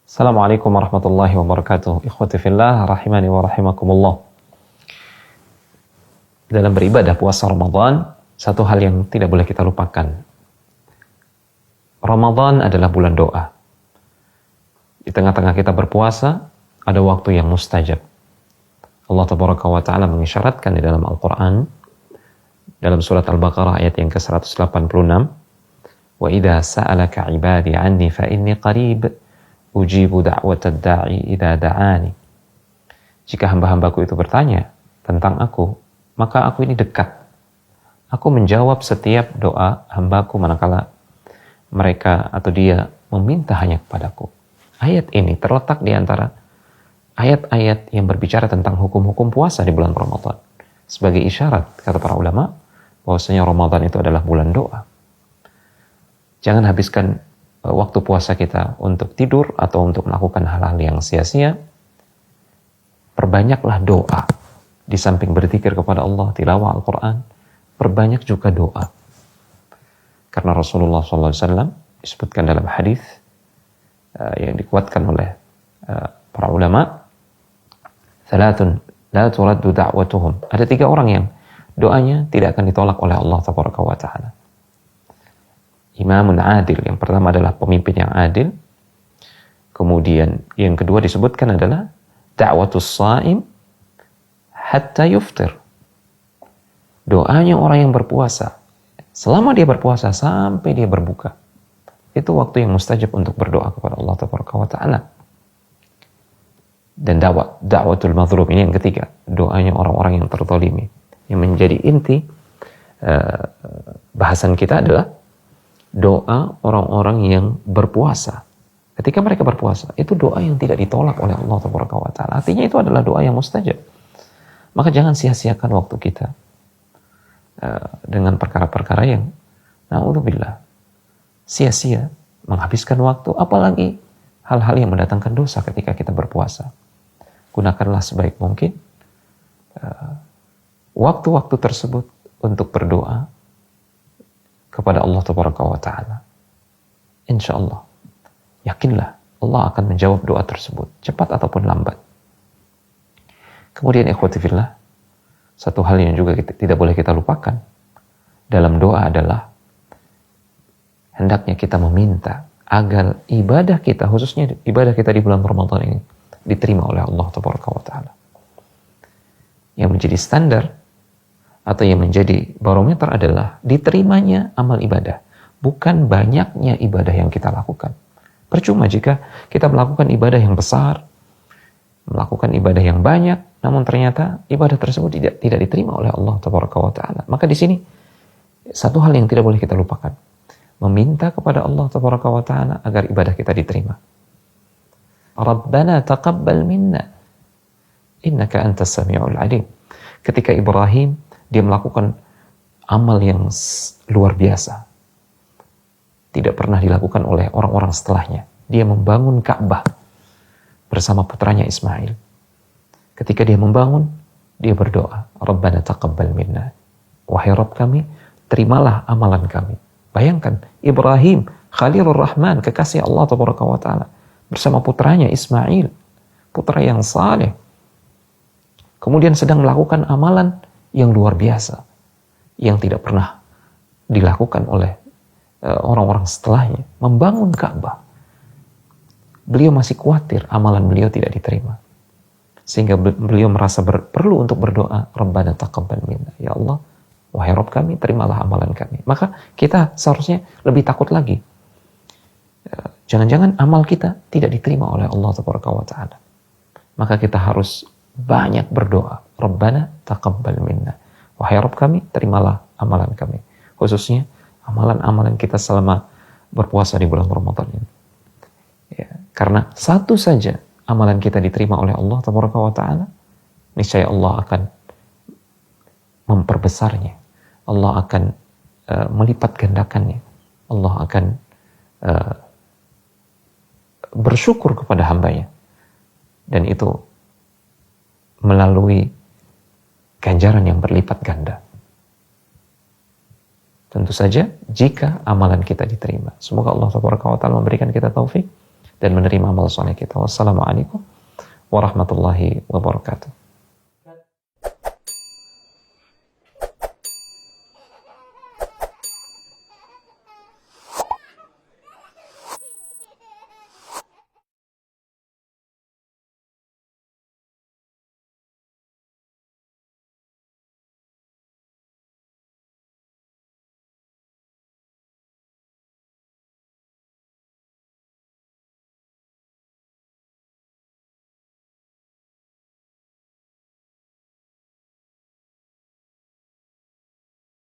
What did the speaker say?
Assalamualaikum warahmatullahi wabarakatuh. Ikhwati fillah, rahimani wa rahimakumullah. Dalam beribadah puasa Ramadan, satu hal yang tidak boleh kita lupakan. Ramadan adalah bulan doa. Di tengah-tengah kita berpuasa, ada waktu yang mustajab. Allah Tabaraka wa Ta'ala mengisyaratkan di dalam Al-Quran, dalam surat Al-Baqarah ayat yang ke-186, wa idza sa'alaka ibadi anni fa inni qarib ujibu da'watad da'i idza da'ani. Jika hamba-hambaku itu bertanya tentang aku, maka aku ini dekat. Aku menjawab setiap doa hambaku manakala mereka atau dia meminta hanya kepadaku. Ayat ini terletak di antara ayat-ayat yang berbicara tentang hukum-hukum puasa di bulan Ramadan. Sebagai isyarat, kata para ulama, bahwasanya Ramadan itu adalah bulan doa. Jangan habiskan waktu puasa kita untuk tidur atau untuk melakukan hal-hal yang sia-sia. Perbanyaklah doa. Di samping berzikir kepada Allah, tilawah Al-Quran, perbanyak juga doa. Karena Rasulullah SAW disebutkan dalam hadis yang dikuatkan oleh para ulama, Thalathun la turaddu da'watuhum. Ada 3 orang yang doanya tidak akan ditolak oleh Allah Tabaraka wa Ta'ala. Imamun adil, yang pertama adalah pemimpin yang adil. Kemudian yang kedua disebutkan adalah da'watus sha'im hatta yuftir. Doanya orang yang berpuasa selama dia berpuasa sampai dia berbuka. Itu waktu yang mustajab untuk berdoa kepada Allah Tabaraka wa Ta'ala. Dan da'watul mazlum ini yang ketiga, doanya orang-orang yang terzalimi. Yang menjadi inti bahasan kita adalah doa orang-orang yang berpuasa. Ketika mereka berpuasa, itu doa yang tidak ditolak oleh Allah Tabaraka wa Ta'ala. Artinya itu adalah doa yang mustajab. Maka jangan sia-siakan waktu kita dengan perkara-perkara yang na'udzubillah sia-sia, menghabiskan waktu, apalagi hal-hal yang mendatangkan dosa ketika kita berpuasa. Gunakanlah sebaik mungkin waktu-waktu tersebut untuk berdoa kepada Allah Tabaraka wa Ta'ala. Insya Allah, yakinlah Allah akan menjawab doa tersebut, cepat ataupun lambat. Kemudian ikhwati fillah, satu hal yang juga tidak boleh kita lupakan dalam doa adalah hendaknya kita meminta agar ibadah kita, khususnya ibadah kita di bulan Ramadan ini, diterima oleh Allah Tabaraka wa Ta'ala. Yang menjadi standar atau yang menjadi barometer adalah diterimanya amal ibadah, bukan banyaknya ibadah yang kita lakukan. Percuma jika kita melakukan ibadah yang besar, melakukan ibadah yang banyak, namun ternyata ibadah tersebut tidak diterima oleh Allah Tabaraka wa Ta'ala. Maka di sini satu hal yang tidak boleh kita lupakan, meminta kepada Allah Tabaraka wa Ta'ala agar ibadah kita diterima. Rabbana taqabbal minna innaka antas sami'ul alim. Ketika Ibrahim dia melakukan amal yang luar biasa, tidak pernah dilakukan oleh orang-orang setelahnya. Dia membangun Ka'bah bersama putranya Ismail. Ketika dia membangun, dia berdoa, Rabbana taqabbal minna. Wahai Rabb kami, terimalah amalan kami. Bayangkan, Ibrahim, Khalilur Rahman, kekasih Allah Tabaraka wa Ta'ala, bersama putranya Ismail, putra yang saleh. Kemudian sedang melakukan amalan yang luar biasa, yang tidak pernah dilakukan oleh orang-orang setelahnya, membangun Ka'bah. Beliau masih khawatir amalan beliau tidak diterima, sehingga beliau merasa perlu untuk berdoa, Rabbana taqabbal minna. Ya Allah, wahai Rabb kami, terimalah amalan kami. Maka kita seharusnya lebih takut lagi. Jangan-jangan amal kita tidak diterima oleh Allah Tabaraka wa Ta'ala. Maka kita harus banyak berdoa, Rabbana taqabbal minna. Wahai Rabb kami, terimalah amalan kami. Khususnya amalan-amalan kita selama berpuasa di bulan Ramadan ini. Ya, karena satu saja amalan kita diterima oleh Allah Tabaraka wa Ta'ala, niscaya Allah akan memperbesarnya. Allah akan melipat gandakannya. Allah akan bersyukur kepada hambanya. Dan itu melalui ganjaran yang berlipat ganda. Tentu saja jika amalan kita diterima. Semoga Allah Subhanahu wa taala memberikan kita taufik dan menerima amal soleh kita. Wassalamualaikum warahmatullahi wabarakatuh.